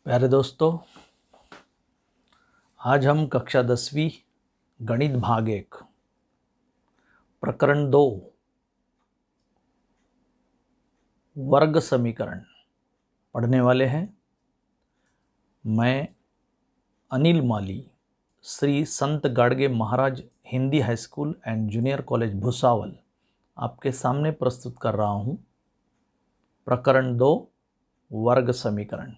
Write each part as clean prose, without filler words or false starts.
प्यारे दोस्तों, आज हम कक्षा 10वीं गणित भाग 1 प्रकरण 2 वर्ग समीकरण पढ़ने वाले हैं। मैं Anil Mali, Shri Sant Gadge Maharaj Hindi high school and junior college Bhusawal आपके सामने प्रस्तुत कर रहा हूँ प्रकरण 2 वर्ग समीकरण।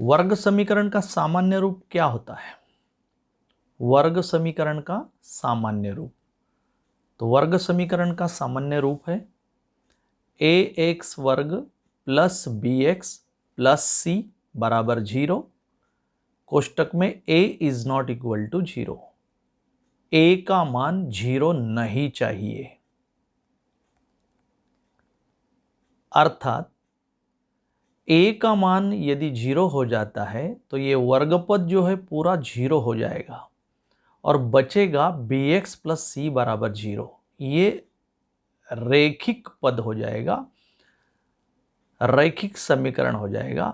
वर्ग समीकरण का सामान्य रूप क्या होता है? वर्ग समीकरण का सामान्य रूप, तो वर्ग समीकरण का सामान्य रूप है ax वर्ग प्लस bx प्लस c बराबर 0, कोष्टक में a is not equal to 0। a का मान 0 नहीं चाहिए, अर्थात a का मान यदि 0 हो जाता है तो ये वर्गपद जो है पूरा 0 हो जाएगा और बचेगा bx प्लस c बराबर 0। ये रैखिक पद हो जाएगा, रैखिक समीकरण हो जाएगा।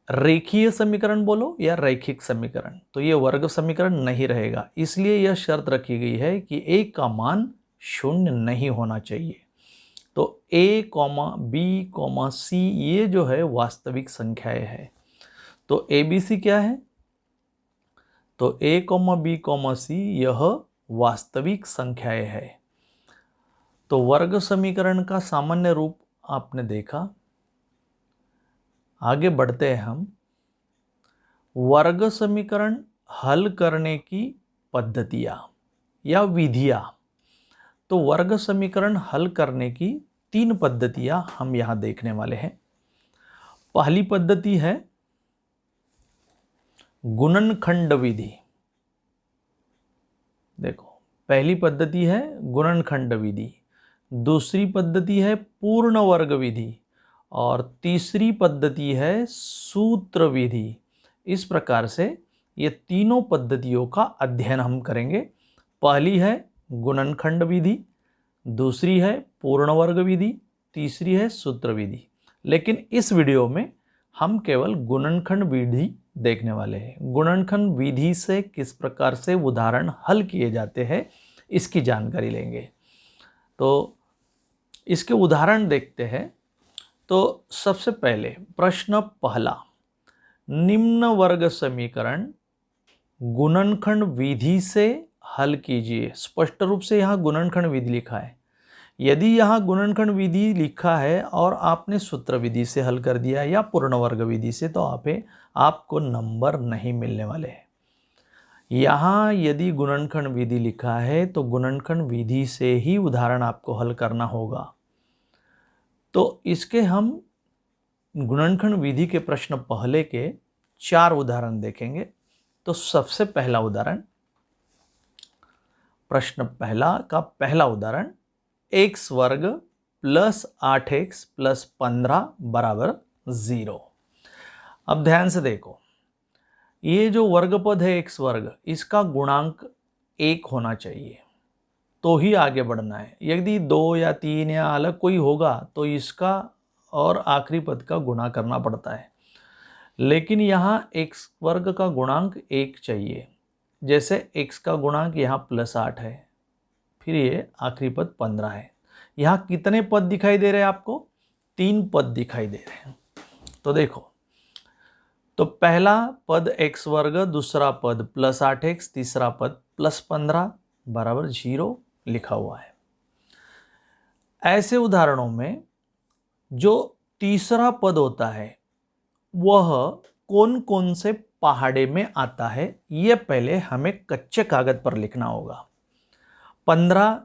रेखीय समीकरण बोलो या रैखिक समीकरण, तो ये वर्ग समीकरण नहीं रहेगा। इसलिए यह शर्त रखी गई है कि a का मान 0 नहीं होना चाहिए। तो a, b, c ये जो है वास्तविक संख्याएं है। तो ABC क्या है? तो a, b, c यह वास्तविक संख्याएं है। तो वर्ग समीकरण का सामान्य रूप आपने देखा। आगे बढ़ते हैं हम। वर्ग समीकरण हल करने की पद्धतियां या विधियां। तो वर्ग समीकरण हल करने की 3 पद्धतियां हम यहां देखने वाले हैं। पहली पद्धति है गुणनखंड विधि। देखो, पहली पद्धति है गुणनखंड विधि, दूसरी पद्धति है पूर्ण वर्ग विधि और तीसरी पद्धति है सूत्र विधि। इस प्रकार से ये तीनों पद्धतियों का अध्ययन हम करेंगे। पहली है गुणनखंड विधि, दूसरी है पूर्ण वर्ग विधि, तीसरी है सूत्र विधि। लेकिन इस वीडियो में हम केवल गुणनखंड विधि देखने वाले हैं। गुणनखंड विधि से किस प्रकार से उदाहरण हल किए जाते हैं इसकी जानकारी लेंगे। तो इसके उदाहरण देखते हैं। तो सबसे पहले प्रश्न पहला, निम्न वर्ग समीकरण गुणनखंड विधि से हल कीजिए। स्पष्ट रूप से यहाँ गुणनखंड विधि लिखा है। यदि यहाँ गुणनखंड विधि लिखा है और आपने सूत्र विधि से हल कर दिया या पूर्ण वर्ग विधि से, तो आपको नंबर नहीं मिलने वाले हैं। यहाँ यदि गुणनखंड विधि लिखा है तो गुणनखंड विधि से ही उदाहरण आपको हल करना होगा। तो इसके हम गुणनखंड विधि के प्रश्न पहले के 4 उदाहरण देखेंगे। तो सबसे पहला उदाहरण, प्रश्न पहला का पहला उदाहरण, x वर्ग प्लस 8x प्लस 15 बराबर 0। अब ध्यान से देखो, ये जो वर्गपद है x वर्ग, इसका गुणांक 1 होना चाहिए तो ही आगे बढ़ना है। यदि 2 या 3 या अलग कोई होगा तो इसका और आखिरी पद का गुणा करना पड़ता है। लेकिन यहाँ x वर्ग का गुणांक 1 चाहिए। जैसे x का गुणांक यहाँ प्लस 8 है, फिर ये आखिरी पद 15 है। यहाँ कितने पद दिखाई दे रहे हैं आपको? 3 पद दिखाई दे रहे हैं। तो देखो, तो पहला पद x वर्ग, दूसरा पद प्लस 8x, तीसरा पद प्लस 15 बराबर 0 लिखा हुआ है। ऐसे उदाहरणों में जो तीसरा पद होता है वह कौन कौन से पहाड़े में आता है, यह पहले हमें कच्चे कागज पर लिखना होगा। 15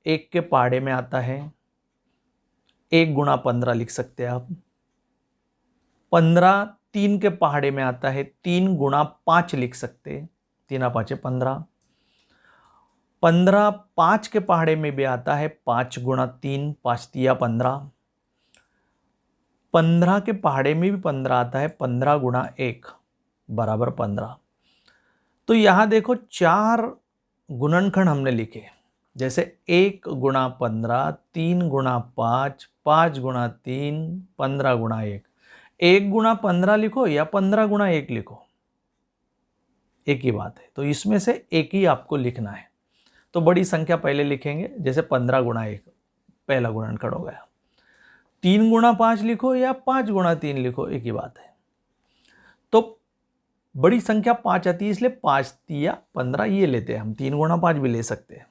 1 के पहाड़े में आता है, 1 गुणा 15 लिख सकते हैं आप। 15 3 के पहाड़े में आता है, 3 गुणा 5 लिख सकते हैं, 3 5 15। 15 5 के पहाड़े में भी आता है, 5 गुणा 3, 5 3 15। 15 के पहाड़े में भी 15 आता है, 15 गुणा 1 बराबर 15। तो यहां देखो 4 गुणनखंड हमने लिखे। जैसे 1 गुणा 15, 3 गुणा 5, 5 गुणा 3, 15 गुणा 1। 1 गुणा 15 लिखो या 15 गुणा 1 लिखो, एक ही बात है। तो इसमें से एक ही आपको लिखना है। तो बड़ी संख्या पहले लिखेंगे, जैसे 15 गुणा 1 पहला गुणनखंड हो गया। 3 गुणा 5 लिखो या 5 गुणा 3 लिखो, एक ही बात है। तो बड़ी संख्या 5 आती है, इसलिए 5 तिया 15 ये लेते हैं हम, 3 गुणा 5 भी ले सकते हैं।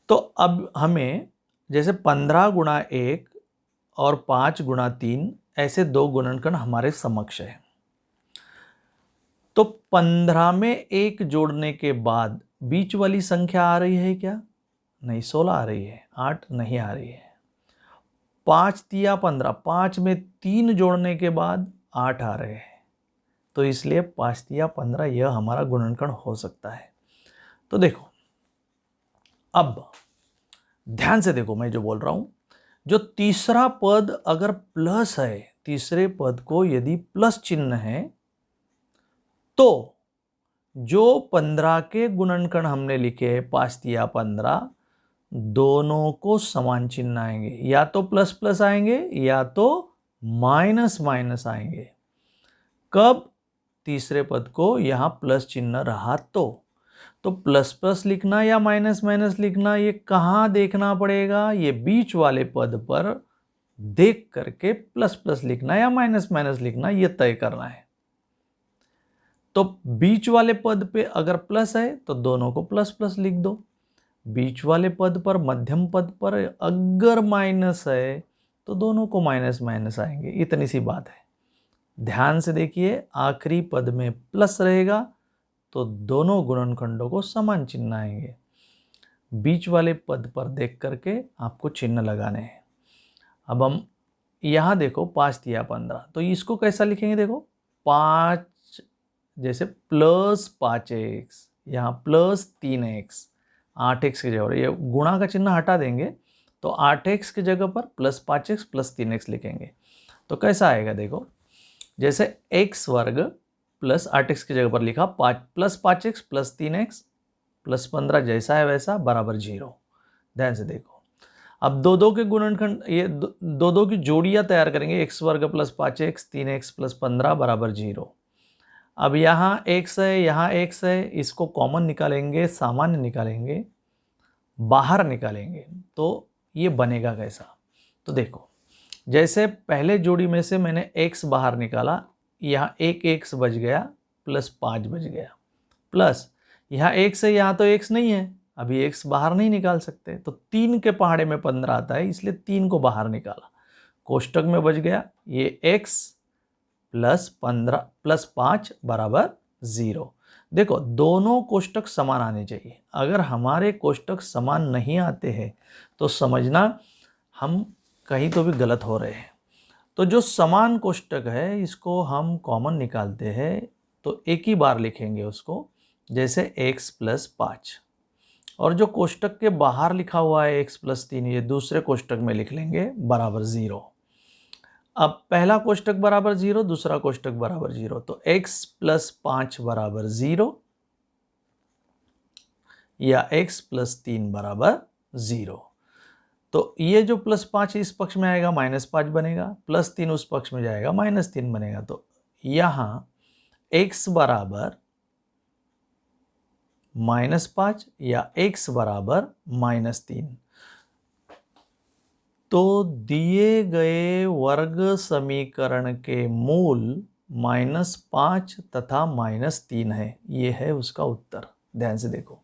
तो अब हमें जैसे 15 गुणा 1 और 5 गुणा 3 ऐसे दो गुणनखंड हमारे समक्ष है। तो 15 में 1 जोड़ने के बाद बीच वाली संख्या आ रही है क्या? नहीं, 16 आ रही है, 8 नहीं आ रही है। 5 तिया 15, 5 में 3 जोड़ने के बाद 8 आ रहे हैं, तो इसलिए 5 तिया 15 यह हमारा गुणनखंड हो सकता है। तो देखो, अब ध्यान से देखो मैं जो बोल रहा हूं, जो तीसरा पद अगर प्लस है, तीसरे पद को यदि प्लस चिन्ह है, तो जो 15 के गुणनखंड हमने लिखे 5 तिया 15, दोनों को समान चिन्ह आएंगे, या तो प्लस प्लस आएंगे या तो माइनस माइनस आएंगे। कब? तीसरे पद को यहां प्लस चिन्ह रहा तो प्लस प्लस लिखना या माइनस माइनस लिखना, ये कहां देखना पड़ेगा? ये बीच वाले पद पर देख करके प्लस प्लस लिखना या माइनस माइनस लिखना, ये तय करना है। तो बीच वाले पद पे अगर प्लस है तो दोनों को प्लस प्लस लिख दो, बीच वाले पद पर, मध्यम पद पर अगर माइनस है तो दोनों को माइनस माइनस आएंगे। इतनी सी बात है। ध्यान से देखिए, आखिरी पद में प्लस रहेगा तो दोनों गुणनखंडों को समान चिन्ह आएंगे। बीच वाले पद पर देख करके आपको चिन्ह लगाने हैं। अब हम यहां देखो 5 तिया 15, तो इसको कैसा लिखेंगे? देखो 5 जैसे प्लस 5x, यहाँ प्लस 3x, 8x की जगह, ये गुणा का चिन्ह हटा देंगे तो 8x की जगह पर प्लस 5x प्लस 3x लिखेंगे। तो कैसा आएगा? देखो, जैसे x वर्ग प्लस 8x की जगह पर लिखा, plus 5x plus 3x plus 15 जैसा है वैसा बराबर 0। ध्यान से देखो, अब दो दो के गुणनखंड, ये दो दो की जोड़ियां तैयार करेंगे, x वर्ग प्लस 5x 3x प्लस 15 बराबर 0। अब यहाँ x है, यहाँ x है, इसको कॉमन निकालेंगे, सामान्य निकालेंगे, बाहर निकालेंगे, तो ये बनेगा कैसा? तो देखो, जैसे पहले जोड़ी में से मैंने x बाहर निकाला, यहाँ एक x बच गया, प्लस 5 बच गया, प्लस यहाँ x है, यहाँ तो x नहीं है, अभी x बाहर नहीं निकाल सकते, तो 3 के पहाड़े में 15 आता है, इसलिए 3 को बाहर निकाला, कोष्टक में बच गया ये x प्लस 15 प्लस 5 बराबर 0। देखो, दोनों कोष्टक समान आने चाहिए। अगर हमारे कोष्टक समान नहीं आते हैं तो समझना हम कहीं तो भी गलत हो रहे हैं। तो जो समान कोष्टक है इसको हम कॉमन निकालते हैं, तो एक ही बार लिखेंगे उसको, जैसे x प्लस 5, और जो कोष्टक के बाहर लिखा हुआ है x प्लस 3, ये दूसरे कोष्टक में लिख लेंगे बराबर 0। अब पहला कोष्टक बराबर 0, दूसरा कोष्टक बराबर 0, तो x प्लस 5 बराबर 0 या x प्लस 3 बराबर 0। तो ये जो प्लस 5 इस पक्ष में आएगा माइनस 5 बनेगा, प्लस 3 उस पक्ष में जाएगा माइनस 3 बनेगा। तो यहाँ x बराबर -5 या x बराबर -3। तो दिए गए वर्ग समीकरण के मूल -5 तथा -3 है, ये है उसका उत्तर। ध्यान से देखो,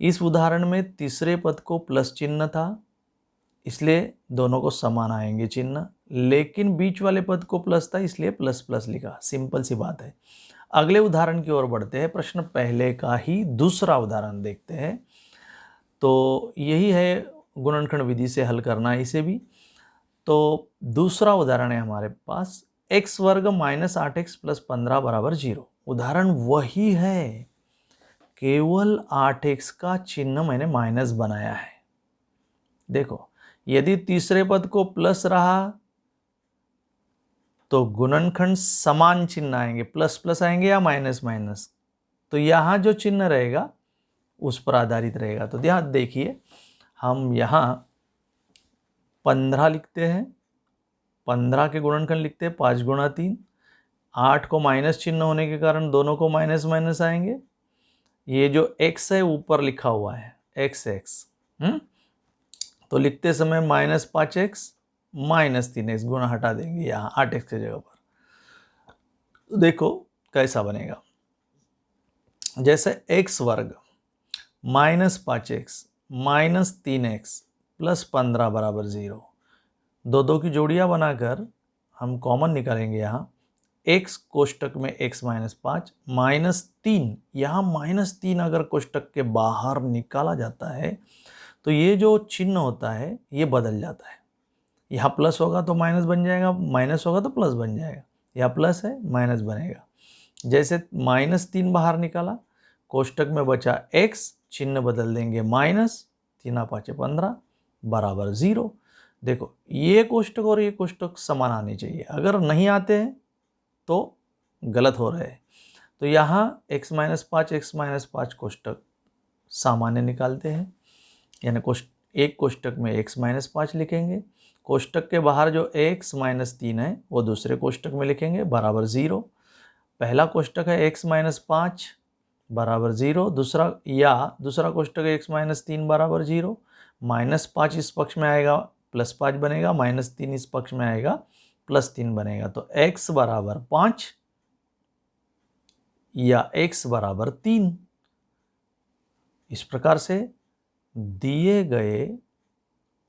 इस उदाहरण में तीसरे पद को प्लस चिन्ह था, इसलिए दोनों को समान आएंगे चिन्ह, लेकिन बीच वाले पद को प्लस था इसलिए प्लस प्लस लिखा। सिंपल सी बात है। अगले उदाहरण की ओर बढ़ते हैं। प्रश्न पहले का ही दूसरा उदाहरण देखते हैं। तो यही है गुणनखंड विधि से हल करना इसे भी। तो दूसरा उदाहरण है हमारे पास, x वर्ग माइनस 8x प्लस 15 बराबर 0। उदाहरण वही है, केवल 8x का चिन्ह मैंने माइनस बनाया है। देखो, यदि तीसरे पद को प्लस रहा तो गुणनखंड समान चिन्ह आएंगे, प्लस प्लस आएंगे या माइनस माइनस। तो यहां जो चिन्ह रहेगा उस पर आधारित रहेगा। तो ध्यान देखिए, हम यहाँ 15 लिखते हैं, 15 के गुणनखंड लिखते हैं 5 गुणा 3, 8 को माइनस चिन्ह होने के कारण दोनों को माइनस माइनस आएंगे। ये जो x है ऊपर लिखा हुआ है x तो लिखते समय -5x -3x गुणा हटा देंगे यहाँ 8x की जगह पर। तो देखो कैसा बनेगा, जैसे x वर्ग -5x -3x प्लस 15 बराबर 0। दो की जोड़ियां बनाकर हम कॉमन निकालेंगे। यहाँ x कोष्टक में x -5 -3, यहाँ -3 अगर कोष्टक के बाहर निकाला जाता है तो ये जो चिन्ह होता है ये बदल जाता है। यहाँ प्लस होगा तो माइनस बन जाएगा, माइनस होगा तो प्लस बन जाएगा। यहाँ प्लस है माइनस बनेगा। जैसे -3 बाहर निकाला, कोष्टक में बचा x, चिन्ह बदल देंगे माइनस, 3 5 15 बराबर 0। देखो ये कोष्टक और ये कोष्टक समान आने चाहिए, अगर नहीं आते हैं तो गलत हो रहे हैं। तो यहाँ x -5 x -5 कोष्टक सामान्य निकालते हैं, यानी एक कोष्टक में x -5 लिखेंगे, कोष्टक के बाहर जो x -3 है वो दूसरे कोष्टक में लिखेंगे बराबर 0। पहला कोष्टक है x -5 बराबर 0, दूसरा कोष्टक है x -3 बराबर 0। -5 इस पक्ष में आएगा +5 बनेगा, -3 इस पक्ष में आएगा +3 बनेगा। तो x बराबर 5 या x बराबर 3। इस प्रकार से दिए गए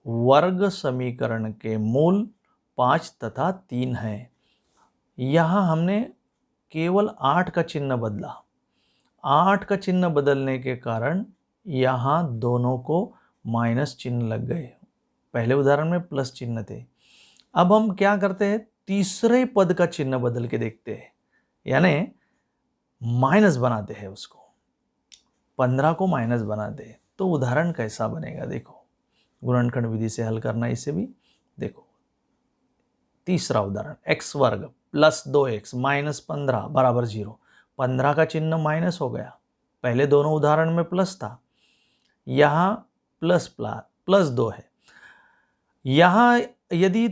वर्ग समीकरण के मूल 5 तथा 3 हैं। यहाँ हमने केवल 8 का चिन्ह बदला। 8 का चिन्ह बदलने के कारण यहाँ दोनों को माइनस चिन्ह लग गए, पहले उदाहरण में प्लस चिन्ह थे। अब हम क्या करते हैं, तीसरे पद का चिन्ह बदल के देखते हैं, यानी माइनस बनाते हैं उसको, 15 को माइनस बनाते हैं। तो उदाहरण कैसा बनेगा देखो, गुणनखंड विधि से हल करना इसे भी। देखो तीसरा उदाहरण, x वर्ग प्लस 2x माइनस 15 बराबर 0। 15 का चिन्ह माइनस हो गया, पहले दोनों उदाहरण में प्लस था, यहाँ प्लस 2 है। यहाँ यदि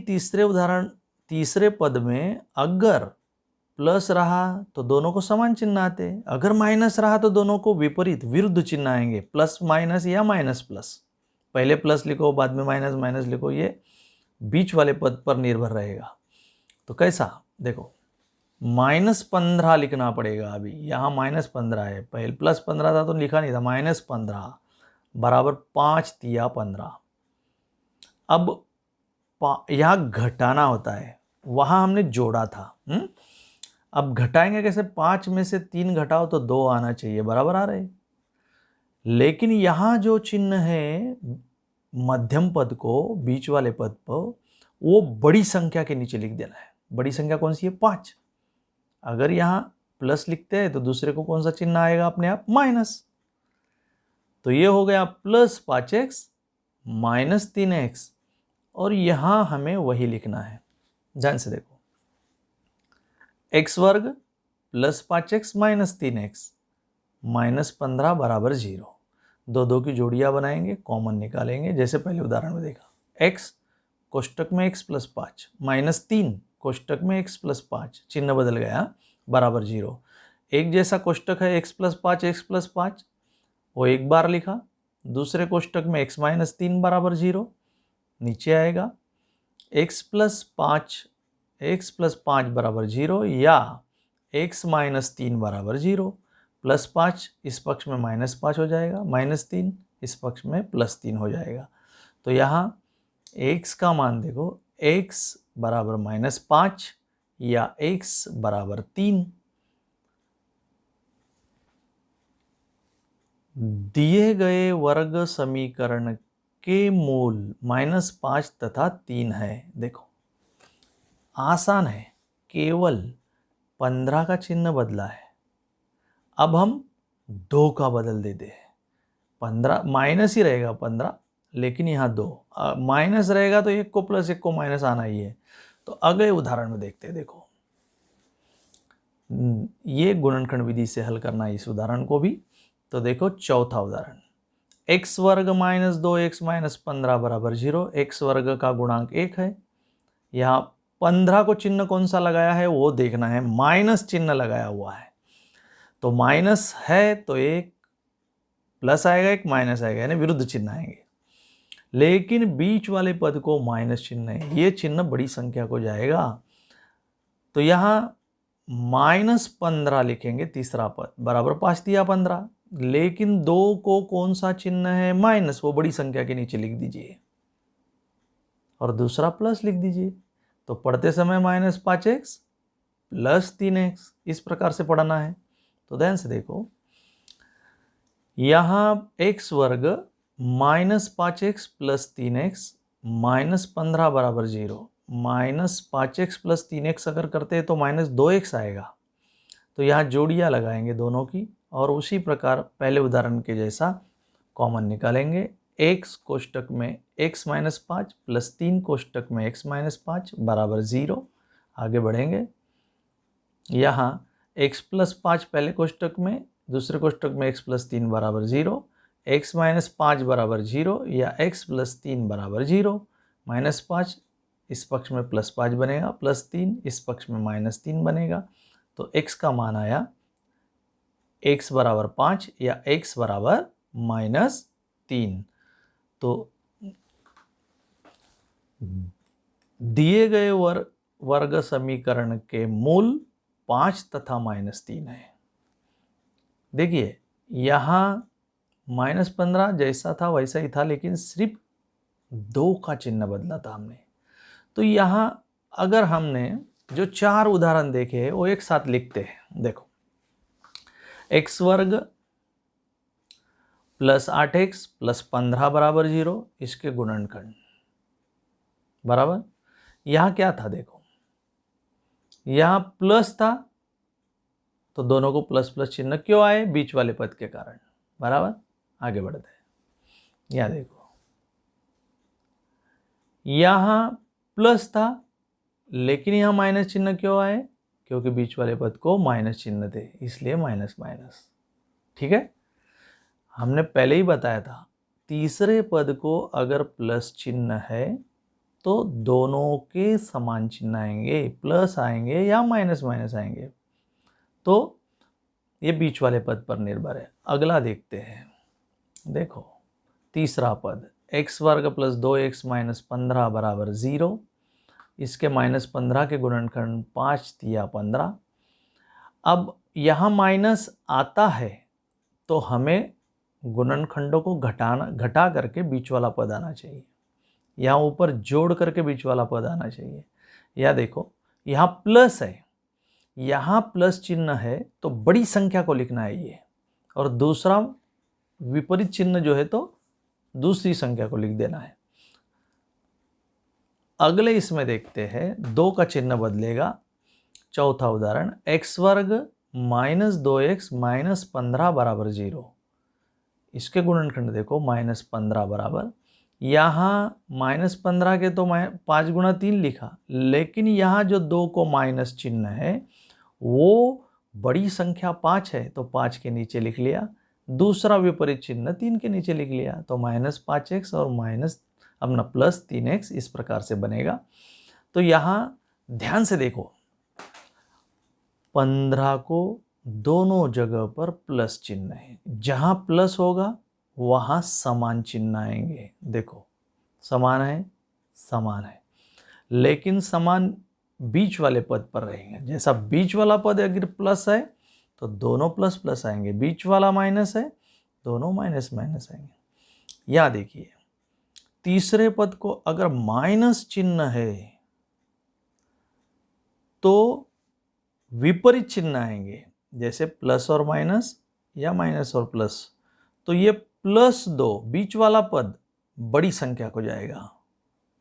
तीसरे पद में अगर प्लस रहा तो दोनों को समान चिन्ह आते, अगर माइनस रहा तो दोनों को विपरीत विरुद्ध चिन्ह आएंगे, प्लस माइनस या माइनस प्लस। पहले प्लस लिखो बाद में माइनस माइनस लिखो, ये बीच वाले पद पर निर्भर रहेगा। तो कैसा देखो, -15 लिखना पड़ेगा। अभी यहाँ -15 है, पहले +15 था तो लिखा नहीं था, -15 बराबर 5 तिया 15। अब यहाँ घटाना होता है, वहाँ हमने जोड़ा था। अब घटाएंगे कैसे, 5 में से 3 घटाओ तो 2 आना चाहिए, बराबर आ रहे। लेकिन यहाँ जो चिन्ह है मध्यम पद को, बीच वाले पद पर, वो बड़ी संख्या के नीचे लिख देना है। बड़ी संख्या कौन सी है, 5। अगर यहाँ प्लस लिखते हैं तो दूसरे को कौन सा चिन्ह आएगा अपने आप, माइनस। तो ये हो गया +5x -3x, और यहाँ हमें वही लिखना है। ध्यान से देखो, x वर्ग प्लस 5x -3x -15 बराबर 0। दो की जोड़ियां बनाएंगे, कॉमन निकालेंगे, जैसे पहले उदाहरण में देखा। x कोष्टक में x + 5 -3 कोष्टक में x + 5, चिन्ह बदल गया बराबर 0। एक जैसा कोष्टक है x + 5 x + 5, वो एक बार लिखा। दूसरे कोष्टक में x -3 बराबर 0, नीचे आएगा x + 5 बराबर 0 या x -3 बराबर 0। +5 इस पक्ष में -5 हो जाएगा, -3 इस पक्ष में +3 हो जाएगा। तो यहाँ x का मान देखो, x बराबर -5 या x बराबर 3। दिए गए वर्ग समीकरण के मूल -5 तथा 3 है। देखो आसान है, केवल 15 का चिन्ह बदला है, अब हम 2 का बदल देते हैं। 15 माइनस ही रहेगा 15, लेकिन यहाँ 2 माइनस रहेगा तो 1 को प्लस 1 को माइनस आना ही है। तो अगले उदाहरण में देखते हैं। देखो ये गुणनखंड विधि से हल करना है इस उदाहरण को भी। तो देखो चौथा उदाहरण, x वर्ग माइनस 2x माइनस 15 बराबर 0। x वर्ग का गुणांक 1 है। यहाँ 15 को चिन्ह कौन सा लगाया है वो देखना है, माइनस चिन्ह लगाया हुआ है। तो माइनस है तो एक प्लस आएगा, एक माइनस आएगा, यानी विरुद्ध चिन्ह आएंगे। लेकिन बीच वाले पद को माइनस चिन्ह है, ये चिन्ह बड़ी संख्या को जाएगा। तो यहाँ -15 लिखेंगे, तीसरा पद बराबर 5 दिया 15, लेकिन 2 को कौन सा चिन्ह है, माइनस, वो बड़ी संख्या के नीचे लिख दीजिए और दूसरा प्लस लिख दीजिए। तो पढ़ते समय -5x प्लस 3x इस प्रकार से पढ़ना है। तो ध्यान से देखो, यहाँ x वर्ग -5x प्लस 3x -15 बराबर 0। -5x प्लस 3x अगर करते हैं तो -2x आएगा। तो यहाँ जोड़ियाँ लगाएंगे दोनों की और उसी प्रकार पहले उदाहरण के जैसा कॉमन निकालेंगे। x कोष्टक में x माइनस 5 प्लस 3 कोष्टक में x माइनस 5 बराबर 0। आगे बढ़ेंगे, यहाँ x प्लस 5 पहले कोष्टक में, दूसरे कोष्टक में x प्लस 3 बराबर 0। x माइनस 5 बराबर 0 या x प्लस 3 बराबर 0। -5 इस पक्ष में +5 बनेगा, प्लस 3 इस पक्ष में -3 बनेगा। तो x का मान आया x बराबर 5 या x बराबर -3। तो दिए गए वर्ग समीकरण के मूल 5 तथा -3 है। देखिए यहाँ -15 जैसा था वैसा ही था, लेकिन सिर्फ 2 का चिन्ह बदला था हमने। तो यहाँ अगर हमने जो 4 उदाहरण देखे वो एक साथ लिखते हैं। देखो, x वर्ग प्लस 8x प्लस 15 बराबर 0, इसके गुणनखंड बराबर। यहाँ क्या था, देखो यहाँ प्लस था तो दोनों को प्लस प्लस चिन्ह क्यों आए, बीच वाले पद के कारण, बराबर। आगे बढ़ते हैं, यहाँ देखो यहाँ प्लस था लेकिन यहाँ माइनस चिन्ह क्यों आए, क्योंकि बीच वाले पद को माइनस चिन्ह थे, इसलिए माइनस माइनस। ठीक है, हमने पहले ही बताया था तीसरे पद को अगर प्लस चिन्ह है तो दोनों के समान चिन्ह आएंगे, प्लस आएंगे या माइनस माइनस आएंगे। तो ये बीच वाले पद पर निर्भर है। अगला देखते हैं, देखो तीसरा पद x वर्ग प्लस 2x माइनस 15 बराबर 0, इसके -15 के गुणनखंड 5 दिया 15। अब यहाँ माइनस आता है तो हमें गुणनखंडों को घटा करके बीच वाला पद आना चाहिए, यहाँ ऊपर जोड़ करके बीच वाला पद आना चाहिए। यह देखो यहाँ प्लस है, यहाँ प्लस चिन्ह है तो बड़ी संख्या को लिखना है ये, और दूसरा विपरीत चिन्ह जो है तो दूसरी संख्या को लिख देना है। अगले इसमें देखते हैं 2 का चिन्ह बदलेगा। चौथा उदाहरण, x वर्ग माइनस 2x माइनस 15 बराबर 0, इसके गुणनखंड देखो -15 बराबर। यहाँ -15 के तो 5 गुणा 3 लिखा, लेकिन यहाँ जो 2 को माइनस चिन्ह है वो बड़ी संख्या 5 है तो 5 के नीचे लिख लिया, दूसरा विपरीत चिन्ह 3 के नीचे लिख लिया, तो -5x और अपना प्लस 3x इस प्रकार से बनेगा। तो यहाँ ध्यान से देखो 15 को दोनों जगह पर प्लस चिन्ह है, जहाँ प्लस होगा वहाँ समान चिन्ह आएंगे। देखो समान है, समान है, लेकिन समान बीच वाले पद पर रहेंगे। जैसा बीच वाला पद अगर प्लस है तो दोनों प्लस प्लस आएंगे, बीच वाला माइनस है दोनों माइनस माइनस आएंगे। यहाँ देखिए तीसरे पद को अगर माइनस चिन्ह है तो विपरीत चिन्ह आएंगे, जैसे प्लस और माइनस या माइनस और प्लस। तो ये +2 बीच वाला पद बड़ी संख्या को जाएगा,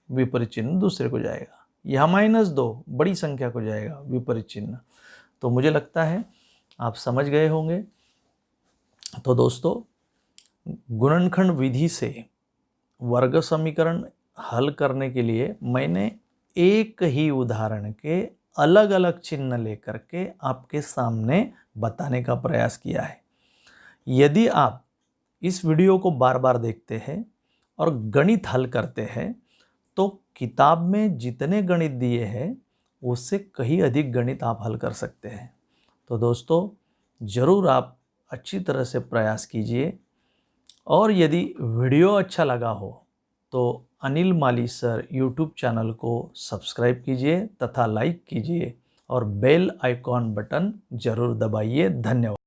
विपरीत चिन्ह दूसरे को जाएगा। यह -2 बड़ी संख्या को जाएगा, विपरीत चिन्ह। तो मुझे लगता है आप समझ गए होंगे। तो दोस्तों, गुणनखंड विधि से वर्ग समीकरण हल करने के लिए मैंने एक ही उदाहरण के अलग अलग चिन्ह लेकर के आपके सामने बताने का प्रयास किया है। यदि आप इस वीडियो को बार बार देखते हैं और गणित हल करते हैं तो किताब में जितने गणित दिए हैं उससे कहीं अधिक गणित आप हल कर सकते हैं। तो दोस्तों, ज़रूर आप अच्छी तरह से प्रयास कीजिए और यदि वीडियो अच्छा लगा हो तो अनिल माली सर यूट्यूब चैनल को सब्सक्राइब कीजिए तथा लाइक कीजिए और बेल आइकॉन बटन ज़रूर दबाइए। धन्यवाद।